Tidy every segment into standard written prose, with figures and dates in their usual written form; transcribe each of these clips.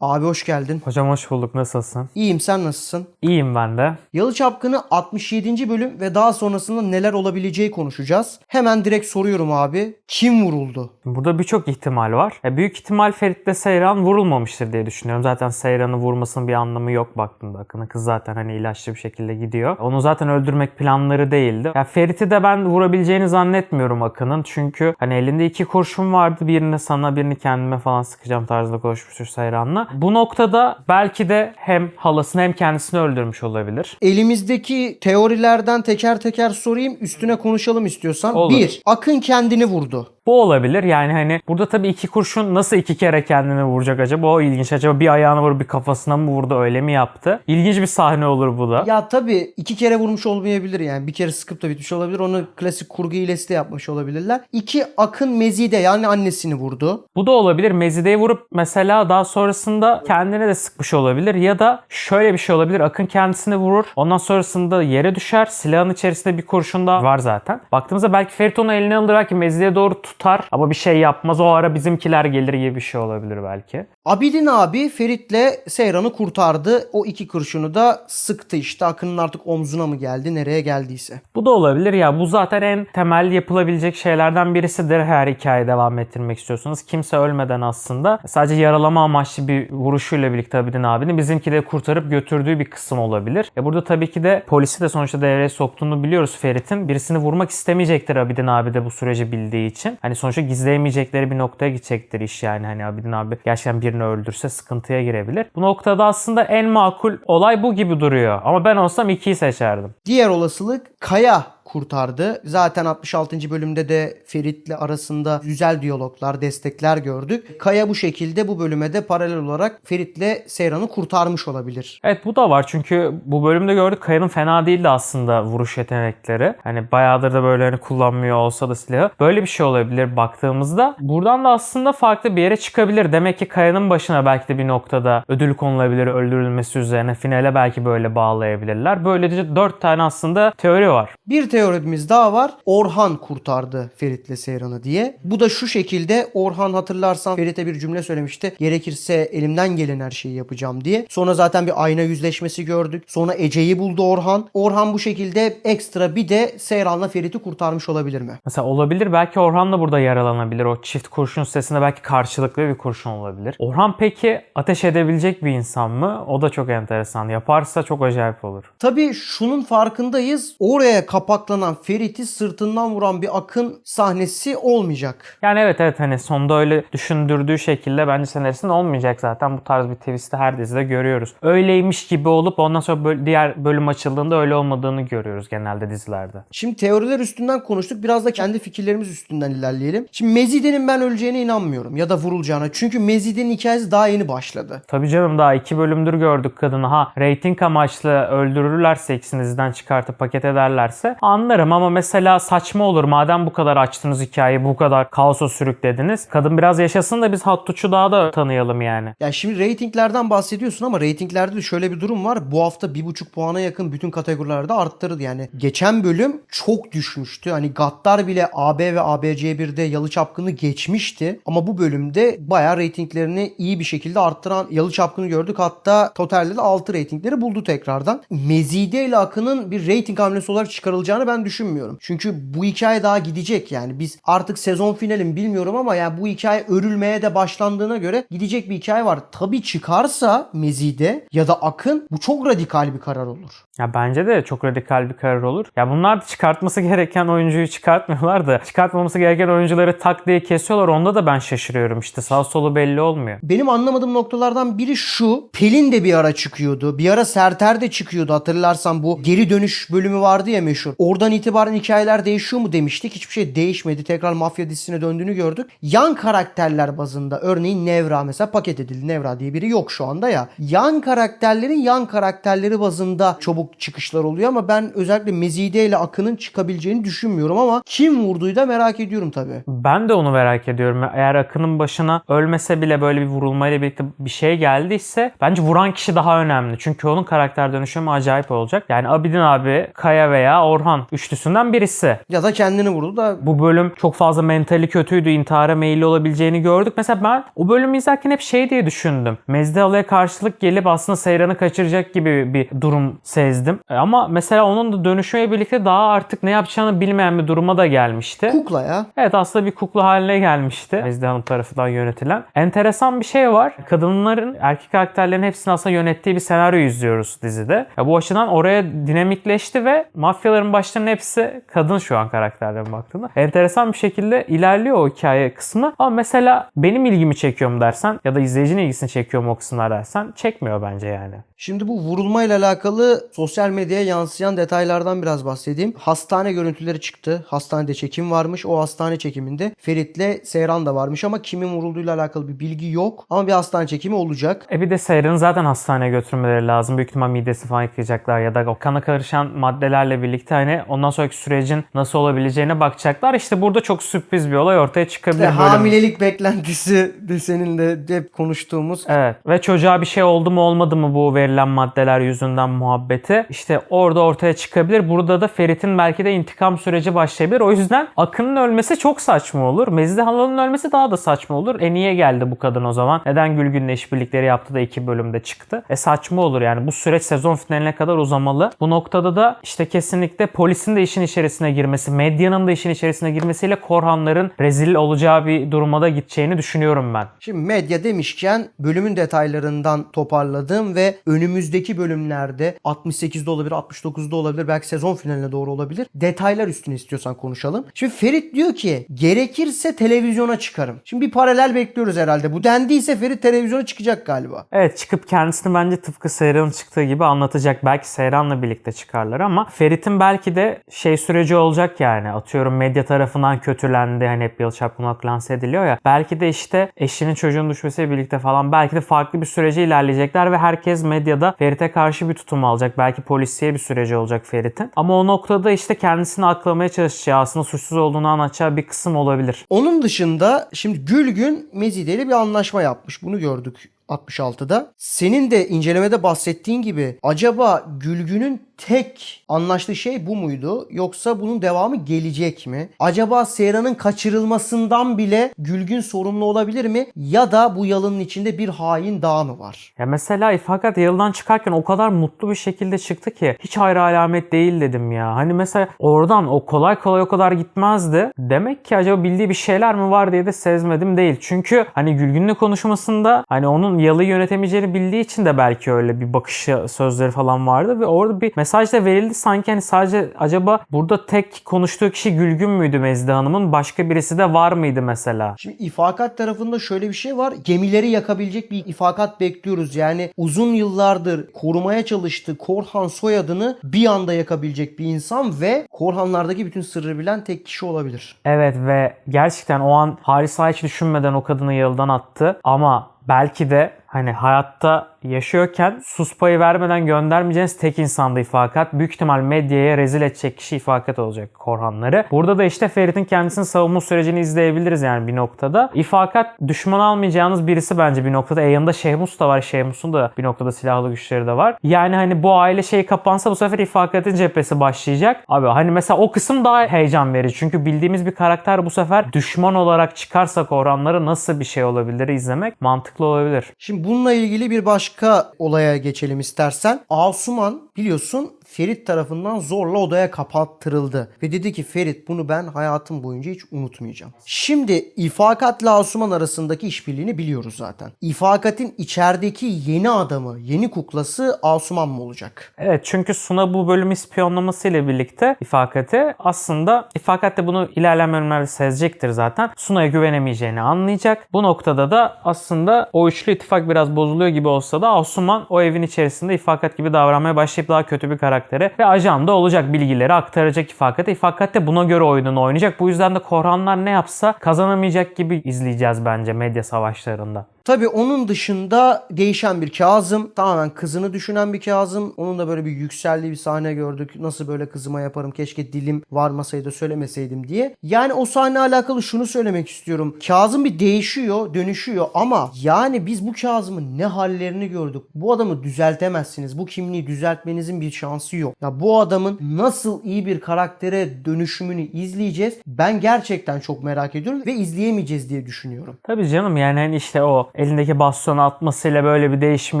Abi hoş geldin. Hocam hoş bulduk. Nasılsın? İyiyim, sen nasılsın? İyiyim ben de. Yalı Çapkını 67. bölüm ve daha sonrasında neler olabileceği konuşacağız. Hemen direkt soruyorum abi. Kim vuruldu? Burada birçok ihtimal var. Büyük ihtimal Ferit'le Seyran vurulmamıştır diye düşünüyorum. Zaten Seyran'ı vurmasının bir anlamı yok baktığında Akın'a. Kız zaten hani ilaçlı bir şekilde gidiyor. Onu zaten öldürmek planları değildi. Ya Ferit'i de ben vurabileceğini zannetmiyorum Akın'ın. Çünkü hani elinde iki kurşun vardı. Birini sana birini kendime falan sıkacağım tarzında konuşmuştur Seyran'la. Bu noktada belki de hem halasını hem kendisini öldürmüş olabilir. Elimizdeki teorilerden teker teker sorayım, üstüne konuşalım istiyorsan. Olur. 1. Akın kendini vurdu. Bu olabilir. Yani hani burada tabii iki kurşun nasıl iki kere kendini vuracak acaba? O ilginç. Acaba bir ayağına vurup bir kafasına mı vurdu, öyle mi yaptı? İlginç bir sahne olur bu da. Ya tabii 2 kere vurmuş olmayabilir yani. Bir kere sıkıp da bitmiş olabilir. Onu klasik kurgu hilesi de yapmış olabilirler. 2. Akın Mezide yani annesini vurdu. Bu da olabilir. Mezide'yi vurup mesela daha sonrasında kendine de sıkmış olabilir. Ya da şöyle bir şey olabilir. Akın kendisini vurur. Ondan sonrasında yere düşer. Silahın içerisinde bir kurşun da var zaten. Baktığımızda belki Ferit onu eline alır. Belki Mezide'ye doğru tutar. Ama bir şey yapmaz. O ara bizimkiler gelir gibi bir şey olabilir belki. Abidin abi Ferit'le Seyran'ı kurtardı. O 2 kurşunu da sıktı işte. Akın'ın artık omzuna mı geldi, nereye geldiyse. Bu da olabilir ya. Bu zaten en temel yapılabilecek şeylerden birisidir her hikaye devam ettirmek istiyorsanız. Kimse ölmeden aslında sadece yaralama amaçlı bir vuruşuyla birlikte Abidin abinin bizimki de kurtarıp götürdüğü bir kısım olabilir. Burada tabii ki de polisi de sonuçta devreye soktuğunu biliyoruz Ferit'in. Birisini vurmak istemeyecektir Abidin abi de bu süreci bildiği için. Hani sonuçta gizleyemeyecekleri bir noktaya gidecektir iş yani. Hani Abidin abi gerçekten birini öldürse sıkıntıya girebilir. Bu noktada aslında en makul olay bu gibi duruyor. Ama ben olsam 2'yi seçerdim. Diğer olasılık Kaya kurtardı. Zaten 66. bölümde de Ferit'le arasında güzel diyaloglar, destekler gördük. Kaya bu şekilde bu bölüme de paralel olarak Ferit'le Seyran'ı kurtarmış olabilir. Evet, bu da var çünkü bu bölümde gördük Kaya'nın fena değildi aslında vuruş yetenekleri. Hani bayağıdır da böyle hani kullanmıyor olsa da silahı. Böyle bir şey olabilir baktığımızda. Buradan da aslında farklı bir yere çıkabilir. Demek ki Kaya'nın başına belki de bir noktada ödül konulabilir öldürülmesi üzerine. Finale belki böyle bağlayabilirler. Böylece 4 tane aslında teori var. Bir teorimiz daha var. Orhan kurtardı Ferit'le Seyran'ı diye. Bu da şu şekilde: Orhan hatırlarsan Ferit'e bir cümle söylemişti. Gerekirse elimden gelen her şeyi yapacağım diye. Sonra zaten bir ayna yüzleşmesi gördük. Sonra Ece'yi buldu Orhan. Orhan bu şekilde ekstra bir de Seyran'la Ferit'i kurtarmış olabilir mi? Mesela olabilir. Belki Orhan da burada yaralanabilir. O çift kurşun sesinde belki karşılıklı bir kurşun olabilir. Orhan peki ateş edebilecek bir insan mı? O da çok enteresan. Yaparsa çok acayip olur. Tabii şunun farkındayız. Oraya kapaklanan Ferit'i sırtından vuran bir Akın sahnesi olmayacak. Yani evet hani sonda öyle düşündürdüğü şekilde bence senaristin olmayacak zaten. Bu tarz bir twist'i her dizide görüyoruz. Öyleymiş gibi olup ondan sonra diğer bölüm açıldığında öyle olmadığını görüyoruz genelde dizilerde. Şimdi teoriler üstünden konuştuk. Biraz da kendi fikirlerimiz üstünden ilerleyelim. Şimdi Mezide'nin ben öleceğine inanmıyorum. Ya da vurulacağına. Çünkü Mezide'nin hikayesi daha yeni başladı. Tabii canım, daha 2 bölümdür gördük kadını. Ha, reyting amaçlı öldürürlerse, ikisini diziden çıkartıp paket ederlerse anlarım ama mesela saçma olur. Madem bu kadar açtınız hikayeyi, bu kadar kaosa sürüklediniz. Kadın biraz yaşasın da biz Hattuç'u daha da tanıyalım yani. Ya şimdi reytinglerden bahsediyorsun ama reytinglerde de şöyle bir durum var. Bu hafta 1,5 puana yakın bütün kategorilerde arttırdı. Yani geçen bölüm çok düşmüştü. Hani Gattar bile AB ve ABC1'de Yalı Çapkın'ı geçmişti. Ama bu bölümde bayağı reytinglerini iyi bir şekilde arttıran Yalı Çapkın'ı gördük. Hatta totalde de 6 reytingleri buldu tekrardan. Mezide ile Akın'ın bir reyting hamlesi olarak çıkarılacağını ben düşünmüyorum. Çünkü bu hikaye daha gidecek yani. Biz artık sezon finali mi bilmiyorum ama yani bu hikaye örülmeye de başlandığına göre gidecek bir hikaye var. Tabii çıkarsa Mezide ya da Akın, bu çok radikal bir karar olur. Ya bence de çok radikal bir karar olur. Ya bunlar da çıkartması gereken oyuncuyu çıkartmıyorlar da çıkartmaması gereken oyuncuları tak diye kesiyorlar. Onda da ben şaşırıyorum işte. Sağ solu belli olmuyor. Benim anlamadığım noktalardan biri şu: Pelin de bir ara çıkıyordu. Bir ara Serter de çıkıyordu. Hatırlarsan bu geri dönüş bölümü vardı ya meşhur. Oradan itibaren hikayeler değişiyor mu demiştik. Hiçbir şey değişmedi. Tekrar mafya dizisine döndüğünü gördük. Yan karakterler bazında örneğin Nevra mesela paket edildi. Nevra diye biri yok şu anda ya. Yan karakterlerin yan karakterleri bazında çabuk çok çıkışlar oluyor ama ben özellikle Mezide ile Akın'ın çıkabileceğini düşünmüyorum ama kim vurduğu da merak ediyorum tabii. Ben de onu merak ediyorum. Eğer Akın'ın başına ölmese bile böyle bir vurulmayla birlikte bir şey geldiyse bence vuran kişi daha önemli. Çünkü onun karakter dönüşümü acayip olacak. Yani Abidin abi, Kaya veya Orhan üçlüsünden birisi. Ya da kendini vurdu da. Bu bölüm çok fazla mentali kötüydü. İntihara meyilli olabileceğini gördük. Mesela ben o bölümü izlerken hep şey diye düşündüm. Mezdihalı'ya karşılık gelip aslında Seyran'ı kaçıracak gibi bir durum sezdim. Ama mesela onun da dönüşümüyle birlikte daha artık ne yapacağını bilmeyen bir duruma da gelmişti. Kukla ya. Evet, aslında bir kukla haline gelmişti. Mezdiha Hanım tarafından yönetilen. Enteresan bir şey var. Kadınların, erkek karakterlerin hepsini aslında yönettiği bir senaryo izliyoruz dizide. Ya bu açıdan oraya dinamikleşti ve mafyaların başlarının hepsi kadın şu an karakterlerin baktığında. Enteresan bir şekilde ilerliyor o hikaye kısmı. Ama mesela benim ilgimi çekiyor mu dersen ya da izleyicinin ilgisini çekiyor mu o kısımlar dersen çekmiyor bence yani. Şimdi bu vurulmayla alakalı sosyal medyaya yansıyan detaylardan biraz bahsedeyim. Hastane görüntüleri çıktı. Hastanede çekim varmış. O hastane çekiminde Ferit'le Seyran da varmış ama kimin vurulduğuyla alakalı bir bilgi yok. Ama bir hastane çekimi olacak. Bir de Seyran'ı zaten hastaneye götürmeleri lazım. Büyük ihtimal midesi falan yıkayacaklar ya da o kana karışan maddelerle birlikte hani ondan sonraki sürecin nasıl olabileceğine bakacaklar. İşte burada çok sürpriz bir olay ortaya çıkabilir. Hamilelik beklentisi de senin de hep konuştuğumuz. Evet. Ve çocuğa bir şey oldu mu olmadı mı bu verilen maddeler yüzünden muhabbeti. İşte orada ortaya çıkabilir. Burada da Ferit'in belki de intikam süreci başlayabilir. O yüzden Akın'ın ölmesi çok saçma olur. Mezdihalı'nın ölmesi daha da saçma olur. Niye geldi bu kadın o zaman? Neden Gülgün'le işbirlikleri yaptı da 2 bölümde çıktı? Saçma olur yani. Bu süreç sezon finaline kadar uzamalı. Bu noktada da işte kesinlikle polisin de işin içerisine girmesi, medyanın da işin içerisine girmesiyle Korhanların rezil olacağı bir duruma da gideceğini düşünüyorum ben. Şimdi medya demişken bölümün detaylarından toparladım ve önümüzdeki bölümlerde 68'de olabilir, 69'da olabilir, belki sezon finaline doğru olabilir. Detaylar üstüne istiyorsan konuşalım. Şimdi Ferit diyor ki gerekirse televizyona çıkarım. Şimdi bir paralel bekliyoruz herhalde. Bu dendiyse Ferit televizyona çıkacak galiba. Evet, çıkıp kendisini bence tıpkı Seyran'ın çıktığı gibi anlatacak. Belki Seyran'la birlikte çıkarlar ama Ferit'in belki de süreci olacak yani. Atıyorum medya tarafından kötülendi. Hani hep Yalı Çapkınlık lanse ediliyor ya. Belki de işte eşinin çocuğun düşmesiyle birlikte falan belki de farklı bir sürece ilerleyecekler ve herkes medyada Ferit'e karşı bir tutum alacak. Belki polisiye bir süreci olacak Ferit'in. Ama o noktada işte kendisini aklamaya çalışacağı, aslında suçsuz olduğunu anlatacağı bir kısım olabilir. Onun dışında şimdi Gülgün Mezide ile bir anlaşma yapmış. Bunu gördük 66'da. Senin de incelemede bahsettiğin gibi acaba Gülgün'ün tek anlaştığı şey bu muydu? Yoksa bunun devamı gelecek mi? Acaba Seyran'ın kaçırılmasından bile Gülgün sorumlu olabilir mi? Ya da bu yalının içinde bir hain daha mı var? Ya mesela İfakat Yalı'dan çıkarken o kadar mutlu bir şekilde çıktı ki hiç hayra alamet değil dedim ya. Hani mesela oradan o kolay kolay o kadar gitmezdi. Demek ki acaba bildiği bir şeyler mi var diye de sezmedim değil. Çünkü hani Gülgün'le konuşmasında hani onun Yalı'yı yönetemeyeceğini bildiği için de belki öyle bir bakışı, sözleri falan vardı ve orada bir mesaj da verildi sanki hani sadece acaba burada tek konuştuğu kişi Gülgün müydü Mezide Hanım'ın, başka birisi de var mıydı mesela? Şimdi ifakat tarafında şöyle bir şey var. Gemileri yakabilecek bir ifakat bekliyoruz. Yani uzun yıllardır korumaya çalıştığı Korhan soyadını bir anda yakabilecek bir insan ve Korhanlardaki bütün sırrı bilen tek kişi olabilir. Evet ve gerçekten o an Haris'a hiç düşünmeden o kadını Yalı'dan attı ama belki de hani hayatta yaşıyorken sus payı vermeden göndermeyeceğiniz tek insandı İfakat. Büyük ihtimal medyaya rezil edecek kişi İfakat olacak Korhanları. Burada da işte Ferit'in kendisini savunma sürecini izleyebiliriz yani bir noktada. İfakat düşman almayacağınız birisi bence bir noktada. Yanında Şehmus da var. Şehmus'un da bir noktada silahlı güçleri de var. Yani hani bu aile kapansa bu sefer İfakat'ın cephesi başlayacak. Abi hani mesela o kısım daha heyecan verici. Çünkü bildiğimiz bir karakter bu sefer düşman olarak çıkarsa Korhanları nasıl bir şey olabilir izlemek mantıklı olabilir. Şimdi bununla ilgili bir başka olaya geçelim istersen. Asuman biliyorsun Ferit tarafından zorla odaya kapattırıldı. Ve dedi ki Ferit bunu ben hayatım boyunca hiç unutmayacağım. Şimdi İfakat'la Asuman arasındaki işbirliğini biliyoruz zaten. İfakat'in içerideki yeni adamı, yeni kuklası Asuman mı olacak? Evet, çünkü Suna bu bölüm ispiyonlamasıyla birlikte İfakat'e aslında İfakat de bunu ilerleyen bölümlerde sezecektir zaten. Suna'ya güvenemeyeceğini anlayacak. Bu noktada da aslında o üçlü ittifak biraz bozuluyor gibi olsa da Asuman o evin içerisinde İfakat gibi davranmaya başlayıp daha kötü bir karaktere ve ajan da olacak, bilgileri aktaracak İfakat'e. İfakat de buna göre oyununu oynayacak. Bu yüzden de Korhanlar ne yapsa kazanamayacak gibi izleyeceğiz bence medya savaşlarında. Tabii onun dışında değişen bir Kazım. Tamamen kızını düşünen bir Kazım. Onun da böyle bir yükseldiği bir sahne gördük. Nasıl böyle kızıma yaparım, keşke dilim varmasaydı söylemeseydim diye. Yani o sahne alakalı şunu söylemek istiyorum. Kazım bir değişiyor, dönüşüyor ama yani biz bu Kazım'ın ne hallerini gördük. Bu adamı düzeltemezsiniz. Bu kimliği düzeltmenizin bir şansı yok. Ya bu adamın nasıl iyi bir karaktere dönüşümünü izleyeceğiz. Ben gerçekten çok merak ediyorum ve izleyemeyeceğiz diye düşünüyorum. Tabii canım, yani hani işte o elindeki bastonu atmasıyla böyle bir değişim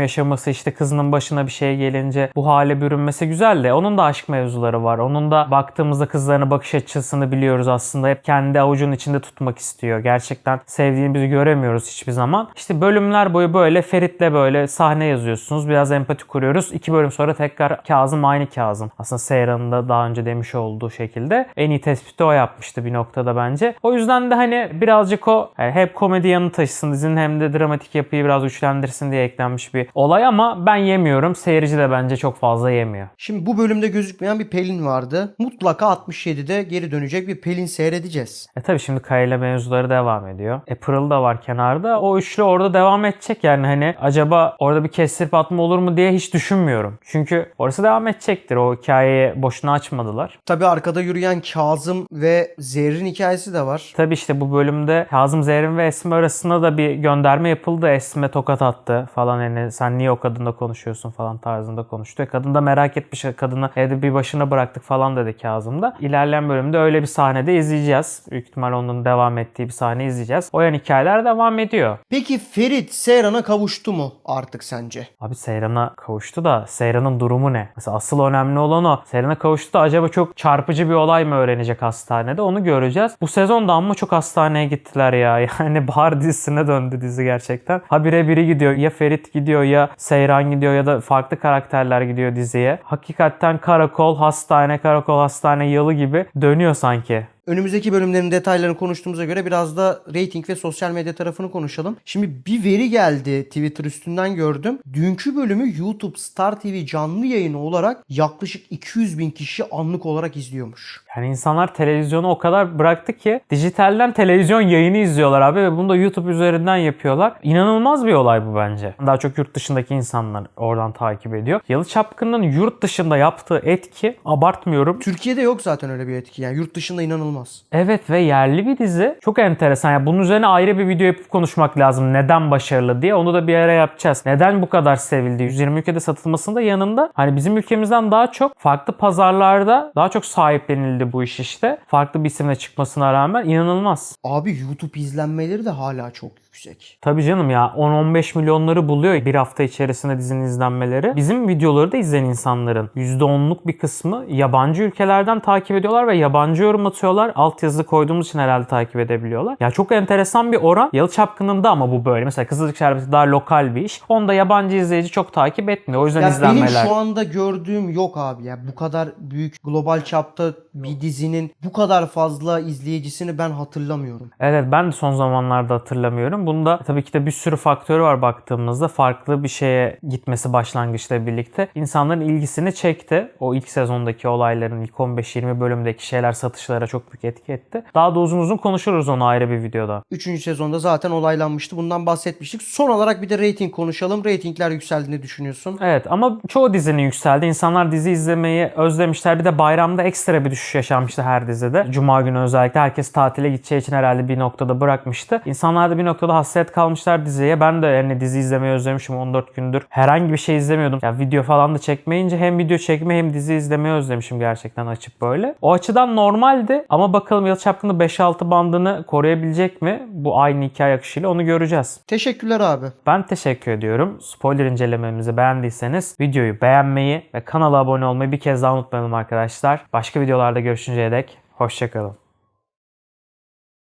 yaşaması, işte kızının başına bir şey gelince bu hale bürünmesi güzel de onun da aşk mevzuları var. Onun da baktığımızda kızlarına bakış açısını biliyoruz aslında. Hep kendi avucunun içinde tutmak istiyor. Gerçekten sevdiğini biz göremiyoruz hiçbir zaman. İşte bölümler boyu böyle Ferit'le böyle sahne yazıyorsunuz. Biraz empati kuruyoruz. 2 bölüm sonra tekrar Kazım aynı Kazım. Aslında Seyran'ın da daha önce demiş olduğu şekilde en iyi tespiti o yapmıştı bir noktada bence. O yüzden de hani birazcık o yani hep komedi yanı taşısın dizinin hem de dramatik yapıyı biraz güçlendirsin diye eklenmiş bir olay ama ben yemiyorum. Seyirci de bence çok fazla yemiyor. Şimdi bu bölümde gözükmeyen bir Pelin vardı. Mutlaka 67'de geri dönecek bir Pelin seyredeceğiz. Tabii şimdi Kayla mevzuları devam ediyor. Pırıl da var kenarda. O üçlü orada devam edecek yani hani acaba orada bir kestirip atma olur mu diye hiç düşünmüyorum. Çünkü orası devam edecektir. O hikayeyi boşuna açmadılar. Tabii arkada yürüyen Kazım ve Zerrin hikayesi de var. Tabii işte bu bölümde Kazım, Zerrin ve Esme arasında da bir gönderme yapıldı. Esme tokat attı falan, yani sen niye o kadınla konuşuyorsun falan tarzında konuştu. Kadın da merak etmiş, kadını evde bir başına bıraktık falan dedi Kazım da. İlerleyen bölümde öyle bir sahnede izleyeceğiz. Büyük ihtimal onun devam ettiği bir sahne izleyeceğiz. O yan hikayeler devam ediyor. Peki Ferit Seyran'a kavuştu mu artık sence? Abi Seyran'a kavuştu da Seyran'ın durumu ne? Mesela asıl önemli olan o. Seyran'a kavuştu da acaba çok çarpıcı bir olay mı öğrenecek hastanede? Onu göreceğiz. Bu sezonda amma çok hastaneye gittiler ya. Yani bahar dizisine döndü dizi gerçekten. Habire biri gidiyor. Ya Ferit gidiyor ya Seyran gidiyor ya da farklı karakterler gidiyor diziye. Hakikaten karakol, hastane yılı gibi dönüyor sanki. Önümüzdeki bölümlerin detaylarını konuştuğumuza göre biraz da rating ve sosyal medya tarafını konuşalım. Şimdi bir veri geldi, Twitter üstünden gördüm. Dünkü bölümü YouTube Star TV canlı yayını olarak yaklaşık 200.000 kişi anlık olarak izliyormuş. Yani insanlar televizyonu o kadar bıraktı ki dijitalden televizyon yayını izliyorlar abi ve bunu da YouTube üzerinden yapıyorlar. İnanılmaz bir olay bu bence. Daha çok yurt dışındaki insanlar oradan takip ediyor. Yalı Çapkın'ın yurt dışında yaptığı etki, abartmıyorum, Türkiye'de yok zaten öyle bir etki. Yani yurt dışında inanılmaz. evet ve yerli bir dizi. Çok enteresan. Yani bunun üzerine ayrı bir video yapıp konuşmak lazım. Neden başarılı diye. Onu da bir ara yapacağız. Neden bu kadar sevildi? 120 ülkede satılmasının da yanında hani bizim ülkemizden daha çok farklı pazarlarda daha çok sahiplenildi bu iş işte. Farklı bir isimle çıkmasına rağmen inanılmaz. Abi YouTube izlenmeleri de hala çok yüksek. Tabii canım ya, 10-15 milyonları buluyor bir hafta içerisinde dizinin izlenmeleri. Bizim videoları da izleyen insanların %10'luk bir kısmı yabancı ülkelerden takip ediyorlar ve yabancı yorum atıyorlar. Altyazı koyduğumuz için herhalde takip edebiliyorlar. Ya çok enteresan bir oran. Yalı Çapkını'nda ama bu böyle. Mesela Kızılcık Şerbeti daha lokal bir iş. Onda yabancı izleyici çok takip etmiyor. O yüzden Ya izlenmeler. benim şu anda gördüğüm yok abi ya. Bu kadar büyük global çapta bir dizinin bu kadar fazla izleyicisini ben hatırlamıyorum. Evet, ben de son zamanlarda hatırlamıyorum. Bunda tabii ki de bir sürü faktörü var baktığımızda. Farklı bir şeye gitmesi başlangıçla birlikte insanların ilgisini çekti. O ilk sezondaki olayların ilk 15-20 bölümdeki şeyler satışlara çok büyük etki etti. Daha da uzun konuşuruz onu ayrı bir videoda. 3. sezonda zaten olaylanmıştı. Bundan bahsetmiştik. Son olarak bir de rating konuşalım. Ratingler yükseldi, ne düşünüyorsun? Evet ama çoğu dizinin yükseldi. İnsanlar dizi izlemeyi özlemişler. Bir de bayramda ekstra bir düşüş yaşanmıştı her dizide. Cuma günü özellikle herkes tatile gideceği için herhalde bir noktada bırakmıştı. İnsanlar da bir noktada hasret kalmışlar diziye. Ben de yani dizi izlemeyi özlemişim 14 gündür. Herhangi bir şey izlemiyordum. Ya video falan da çekmeyince hem video çekme hem dizi izlemeyi özlemişim gerçekten açıp böyle. O açıdan normaldi ama bakalım Yalı Çapkın'ı 5-6 bandını koruyabilecek mi? Bu aynı hikaye akışıyla onu göreceğiz. Teşekkürler abi. Ben teşekkür ediyorum. Spoiler incelememizi beğendiyseniz videoyu beğenmeyi ve kanala abone olmayı bir kez daha unutmayalım arkadaşlar. Başka videolarda görüşünceye dek hoşça kalın.